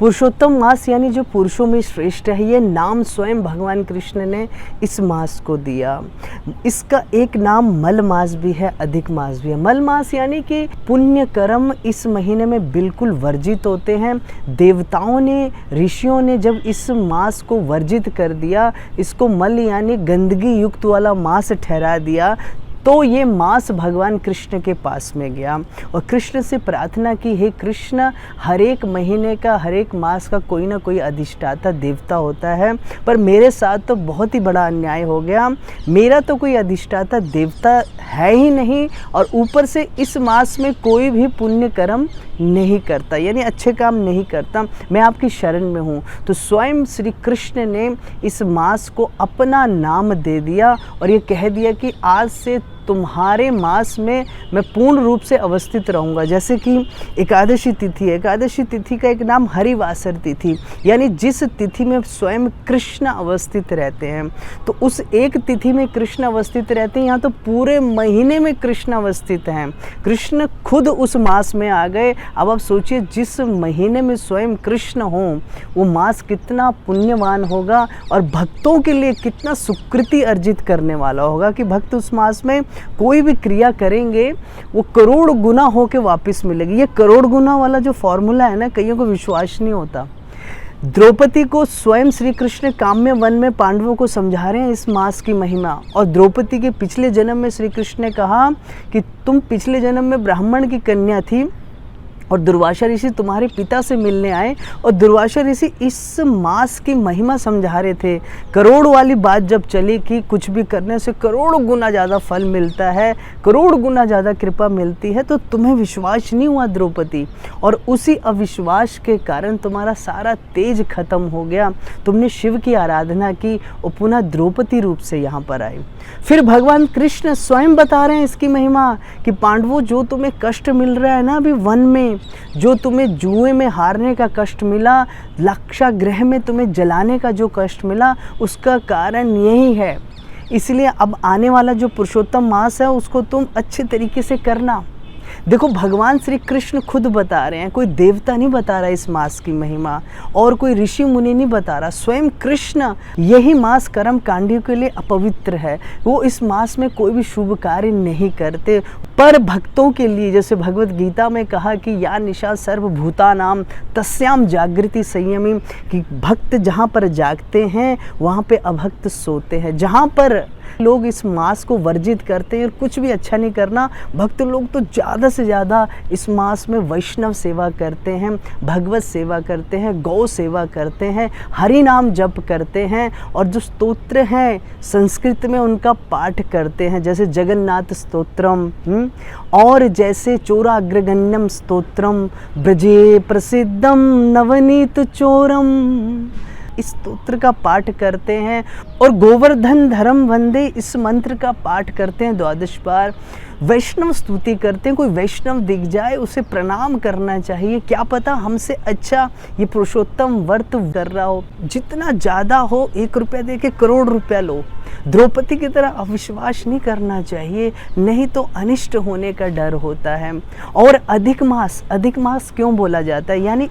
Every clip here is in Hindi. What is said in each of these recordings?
पुरुषोत्तम मास यानी जो पुरुषों में श्रेष्ठ है, ये नाम स्वयं भगवान कृष्ण ने इस मास को दिया। इसका एक नाम मल मास भी है, अधिक मास भी है। मल मास यानी कि पुण्य कर्म इस महीने में बिल्कुल वर्जित होते हैं। देवताओं ने, ऋषियों ने जब इस मास को वर्जित कर दिया, इसको मल यानी गंदगी युक्त वाला मास ठहरा दिया, तो ये मास भगवान कृष्ण के पास में गया और कृष्ण से प्रार्थना की, हे कृष्ण, हर एक महीने का, हर एक मास का कोई ना कोई अधिष्ठाता देवता होता है, पर मेरे साथ तो बहुत ही बड़ा अन्याय हो गया। मेरा तो कोई अधिष्ठाता देवता है ही नहीं और ऊपर से इस मास में कोई भी पुण्य कर्म नहीं करता, यानी अच्छे काम नहीं करता। मैं आपकी शरण में हूँ। तो स्वयं श्री कृष्ण ने इस मास को अपना नाम दे दिया और ये कह दिया कि आज से तुम्हारे मास में मैं पूर्ण रूप से अवस्थित रहूँगा। जैसे कि एकादशी तिथि है, एकादशी तिथि का एक नाम हरिवासर तिथि, यानी जिस तिथि में स्वयं कृष्ण अवस्थित रहते हैं, तो उस एक तिथि में कृष्ण अवस्थित रहते हैं। यहाँ तो पूरे महीने में कृष्ण अवस्थित हैं। कृष्ण खुद उस मास में आ गए। अब आप सोचिए, जिस महीने में स्वयं कृष्ण हों, वो मास कितना पुण्यवान होगा और भक्तों के लिए कितना सुकृति अर्जित करने वाला होगा कि भक्त उस मास में कोई भी क्रिया करेंगे वो करोड़ गुना होके वापस मिलेगी। ये करोड़ गुना वाला जो फॉर्मूला है ना, कईयों को विश्वास नहीं होता। द्रौपदी को स्वयं श्री कृष्ण काम्य वन में पांडवों को समझा रहे हैं इस मास की महिमा। और द्रौपदी के पिछले जन्म में श्री कृष्ण ने कहा कि तुम पिछले जन्म में ब्राह्मण की कन्या थी और दुर्वासा ऋषि तुम्हारे पिता से मिलने आए और दुर्वासा ऋषि इस मास की महिमा समझा रहे थे। करोड़ वाली बात जब चली कि कुछ भी करने से करोड़ गुना ज़्यादा फल मिलता है, करोड़ गुना ज़्यादा कृपा मिलती है, तो तुम्हें विश्वास नहीं हुआ द्रौपदी, और उसी अविश्वास के कारण तुम्हारा सारा तेज खत्म हो गया। तुमने शिव की आराधना की और पुनः द्रौपदी रूप से यहाँ पर आई। फिर भगवान कृष्ण स्वयं बता रहे हैं इसकी महिमा कि पांडवों, जो तुम्हें कष्ट मिल रहा है ना अभी वन में, जो तुम्हें जुए में हारने का कष्ट मिला, लाक्षागृह में तुम्हें जलाने का जो कष्ट मिला, उसका कारण यही है। इसलिए अब आने वाला जो पुरुषोत्तम मास है उसको तुम अच्छे तरीके से करना। देखो, भगवान श्री कृष्ण खुद बता रहे हैं, कोई देवता नहीं बता रहा इस मास की महिमा और कोई ऋषि मुनि नहीं बता रहा, स्वयं कृष्ण। यही मास कर्म कांडियों के लिए अपवित्र है। वो इस मास में कोई भी शुभ कार्य नहीं करते, पर भक्तों के लिए, जैसे भगवत गीता में कहा कि या निशा सर्वभूतानाम तस्याम जागृति संयमी, कि भक्त जहाँ पर जागते हैं वहाँ पे अभक्त सोते हैं। जहाँ पर लोग इस मास को वर्जित करते हैं और कुछ भी अच्छा नहीं करना, भक्त लोग तो ज़्यादा से ज़्यादा इस मास में वैष्णव सेवा करते हैं, भगवत सेवा करते हैं, गौ सेवा करते हैं, हरि नाम जप करते हैं और जो स्तोत्र हैं संस्कृत में उनका पाठ करते हैं, जैसे जगन्नाथ स्तोत्रम और जैसे चोराग्रगण्यम स्तोत्रम, ब्रजे प्रसिद्धम नवनीत चोरम, इस स्तोत्र का पाठ करते हैं और गोवर्धन धर्म वंदे इस मंत्र का पाठ करते हैं 12 बार। वैष्णव स्तुति करते हैं। कोई वैष्णव दिख जाए उसे प्रणाम करना चाहिए, क्या पता हमसे अच्छा ये पुरुषोत्तम व्रत कर रहा हो। जितना ज़्यादा हो, 1 रुपया दे के करोड़ रुपया लो। द्रौपदी की तरह अविश्वास नहीं करना चाहिए, नहीं तो अनिष्ट होने का डर होता है। और अधिक मास क्यों बोला जाता है, यानी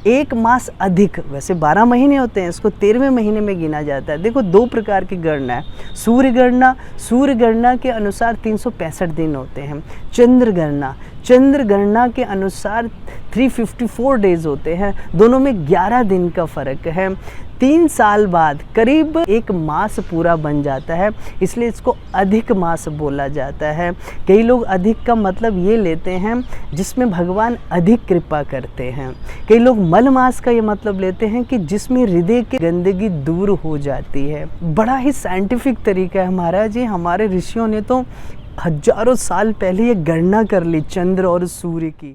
एक मास अधिक, वैसे 12 महीने होते हैं, इसको 13वें महीने में गिना जाता है। देखो, 2 प्रकार की गणना है। सूर्य गणना के अनुसार 365 दिन होते हैं। चंद्र गणना के अनुसार 354 डेज होते हैं। दोनों में 11 दिन का फर्क है। 3 साल बाद करीब एक मास पूरा बन जाता है, इसलिए इसको अधिक मास बोला जाता है। कई लोग अधिक का मतलब ये लेते हैं जिसमें भगवान अधिक कृपा करते हैं। कई लोग मल मास का ये मतलब लेते हैं कि जिसमें हृदय की गंदगी दूर हो जाती है। बड़ा ही साइंटिफिक तरीका है महाराज जी। हमारे ऋषियों ने तो हजारों साल पहले ये गणना कर ली चंद्र और सूर्य की।